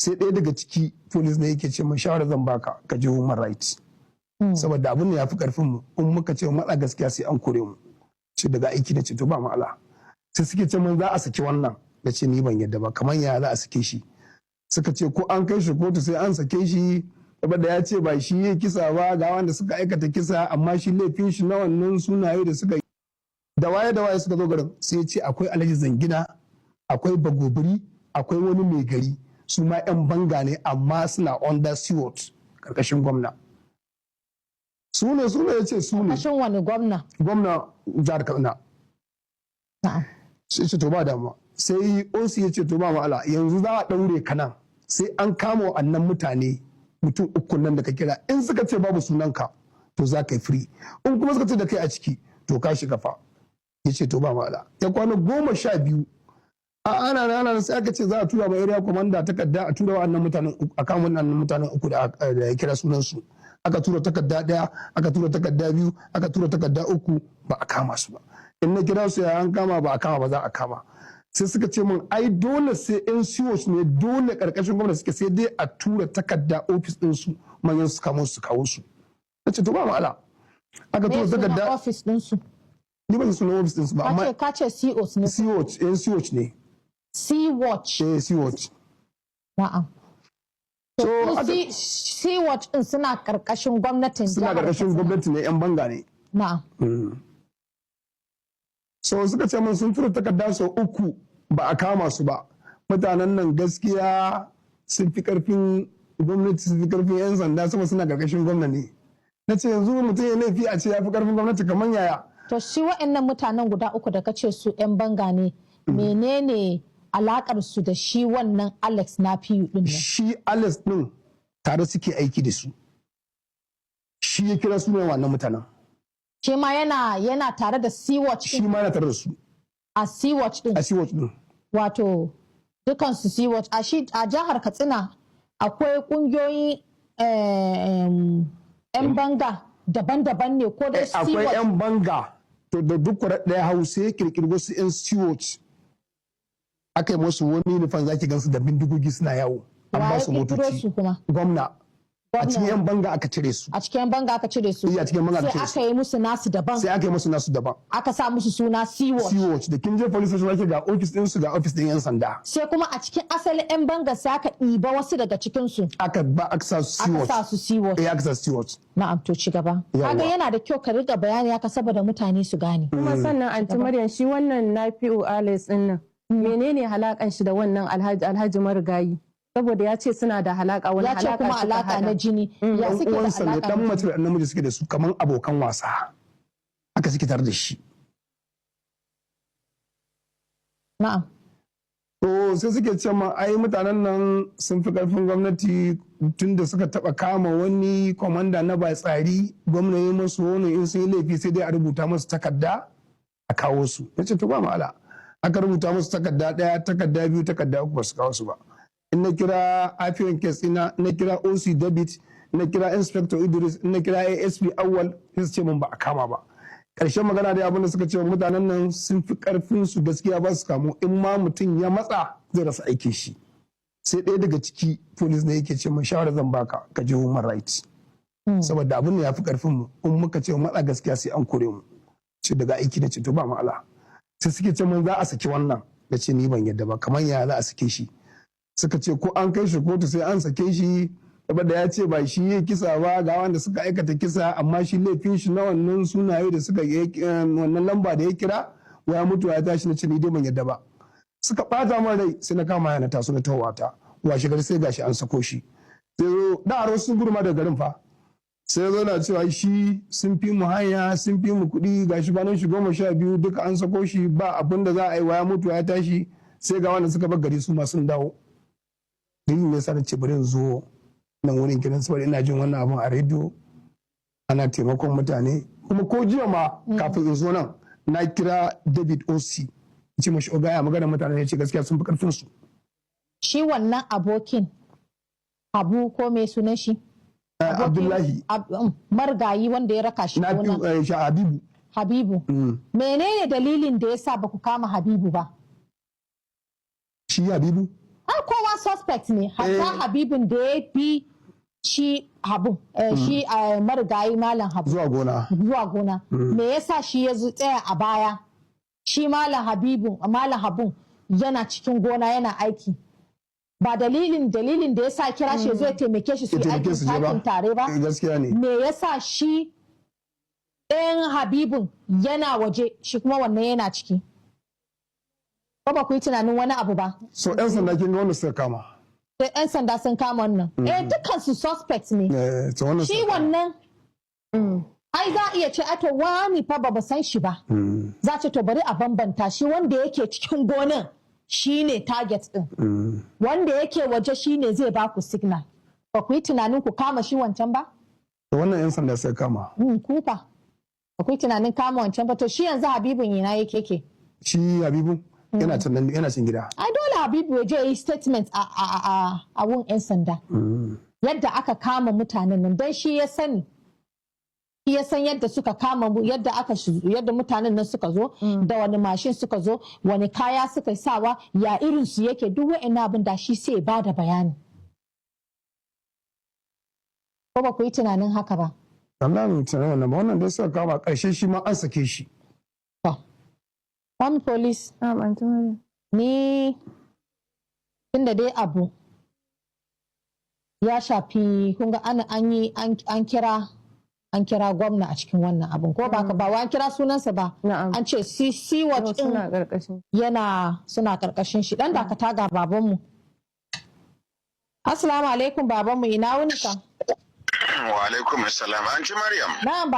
sai ɗaya daga ciki police ne yake ce mai shawara zan baka ka je human rights saboda abin ne ya fi karfin mu in muka ce matsa gaskiya sai an kore mu ce daga aiki na ce to ba ma'ala sai suke ce mun za a saki wannan da ce ni ban yadda ba kamar ya za a sake shi suka ce ko an kai shi kotu sai an sake shi saboda ya ce ba shi ya kisa ba ga wanda suka aikata kisa amma shi laifin shi na wannan sunaye da suka da waye suka zo garin sai ya ce akwai alhaji zangina akwai bagobiri akwai wani mai gari su ma 'yan banga ne amma suna under steward karkashin gwamna su ne ya ce su ne karkashin wani gwamna jihar Kaduna sai ce to ba damuwa sai osi ya ce to ba ma'ala yanzu za a ɗaure ka nan sai an kama wa'annan mutane mutum uku nan da ka kira in suka ce babu sunanka to za ka yi free in kuma suka ce da kai a ciki to ka shiga fa ya ce to ba ma'ala ya kwana 12 ana sai aka ce za a tura ma area commander takarda a tura wa'annan mutanen a kan wannan mutanen uku da ya kira sunansu aka tura takarda 1 aka tura takarda 2 aka tura takarda 3 ba a kama su ba in na kira su ya an kama ba a kama ba za a kama sai suka ce min ai dole sai yan siwos ne dole karkashin gwamnati suke sai dai a tura takarda ofis din su manyan su kamo su kawo su na ce to ba ma'ala aka tura takarda ofis din su ni ba su na ofis din su ba amma ka ce COs ne COs ne Sea-Watch Sea-Watch na'am Sea-Watch din suna karkashin gwamnatin suna karkashin gwamnati ne yan banga ne na'am so suka ce min sun tura takarda sau 3 ba a kama su ba mutanen nan gaskiya sun fi karfin gwamnati sun fi karfin yan sanda sama suna karkashin gwamnati na ce yanzu mutum ya laifi a ce ya fi karfin gwamnati kamar yaya to shi wa'annan mutanen guda 3 da kace su yan banga ne menene alakar su da shi wannan Alex Nafiu din nan shi Alex din tare suke aiki da su shi ya kira sunan wannan mutanen shi ma yana tare da Sea-Watch shi ma yana tare da su a Sea-Watch din wato dukansu Sea-Watch a jihar Katsina akwai kungiyoyi yan banga daban-daban ne ko da Sea-Watch akwai yan banga to da duk ɗaya hausa ya kirkiri wasu yan Sea-Watch aka yi musu wani nufan zaki gansu da bindigogi suna yawo an ba su motoci gwamna a cikin yan banga aka cire su a cikin yan banga aka cire su a cikin banga aka cire su sai aka yi musu nasu daban sai aka yi musu nasu daban aka sa musu suna Sea-Watch da kin je police station ake ga office din su ga office din yan sanda sai kuma a cikin asalin yan banga sai aka ɗiba wasu daga cikin su aka sa su Sea-Watch aka sa su Sea-Watch aka sa Sea-Watch na'am to ci gaba kaga yana da kyau ka riga bayani haka saboda mutane su gane kuma sannan anti Maryam shi wannan Nafiu Alex din nan menene halakan shi da wannan alhaji marigayi saboda ya ce suna da halaka wani halaka ya ce kuma alaka na jini ya suke da alaka dan mace da namiji suke da su kaman abokan wasa aka suke tare da shi na'am to sai suke ce ma ai mutanen nan sun fi karfin gwamnati tunda suka taba kama wani komanda na ba tsari gwamna ya masu wani in sun yi laifi sai dai a rubuta masu takarda a kawo su nace to ba ma'ala aka rubuta musu takarda 1 takarda 2 takarda 3 ba su kawo su ba in na kira afiyan kes ina na kira OC David na kira Inspector Idris na kira ASP Awal sai su ce mun ba a kama ba karshen magana da abin da suka ce mutanen nan sun fi karfin su gaskiya ba su kamo in ma mutum ya matsa zai rasa aikin shi sai ɗaya daga ciki police ne yake ce mun shawara zan baka ka je human rights saboda abin ne ya fi karfin mu in muka ce matsa gaskiya sai an kore mu ce daga aiki na ce to ba ma'ala sai suke ce mun za a saki wannan da ce ni ban yadda ba kamar ya za a sake shi suka ce ko an kai shi kotu sai an sake shi saboda ya ce ba shi ya kisa ba ga wanda suka aikata kisa amma shi laifin shi na wannan sunaye da suka wannan lamba da ya kira waya mutu ya tashi na ce ni dai ban yadda ba suka bata min rai sai na kama yana taso na tawata washe gari sai gashi an sako shi sai zo da aro sun gurma da garin fa sai zo na cewa shi sun fi mu hanya sun fi mu kuɗi gashi banan shi 12 duka an sako shi ba abin da za a yi waya mutu ya tashi sai ga wanda suka bar gari su ma sun dawo dalilin ne sa na ce bari zo nan wurin kiran saboda ina jin wannan abun a rediyo ana taimakon mutane kuma ko jiya ma kafin in zo nan na kira David OC ce mashi ogaya magana mutane ya ce gaskiya sun fi karfin su shi wannan abokin Abu ko me sunan shi Abdullahi margayi wanda ya raka shi gona Habibu menene dalilin da yasa baku kama Habibu ba shi Habibu kowa suspect ne hatta Habibin da ya bi shi Habu shi marigayi Malam Habu zuwa gona me yasa shi ya tsaya a baya shi Malam Habun yana cikin gona yana aiki ba dalilin da yasa kira shi zai taimake shi su yi aikin takin tare ba gaskiya ne me yasa shi ɗayan Habibun yana waje shi kuma wannan yana ciki ba ku yi tunanin wani abu ba so yan sanda kin ga wanda suka kama sai yan sanda sun kama wannan dukkan su suspect ne shi wannan ai za a iya ce ato wani fa ba san shi ba za ce to bari a bambanta shi wanda yake cikin gonan shi ne target din wanda yake waje shi ne zai ba ku signal ba ku yi tunanin ku kama shi wancan ba wannan yan sanda suka kama kufa ba ku yi tunanin kama wancan ba to shi yanzu Habibun ina yake shi Habibu yana cin gida ai dole Habibu ya je yi statement a wun yan sanda yadda aka kama mutanen nan dan shi ya sani ya san yadda suka kama yadda mutanen nan suka zo da wani mashin suka zo wani kaya suka sawa ya irin su yake duk wa'annan abin da shi sai ba da bayani ko ba ku yi tunanin haka ba Allah ne tunanin wannan dai suka kama ƙarshe shi ma an sake shi One police ni tunda dai abu ya shafi kun ga an kira gwamna a cikin wannan abin ko ba wa an kira sunansa ba an ce watch din suna karkashin shi dan dakata ga babanmu assalamu alaikum babanmu ina wuni ka wa alaikum assalam an ci Maryam na'am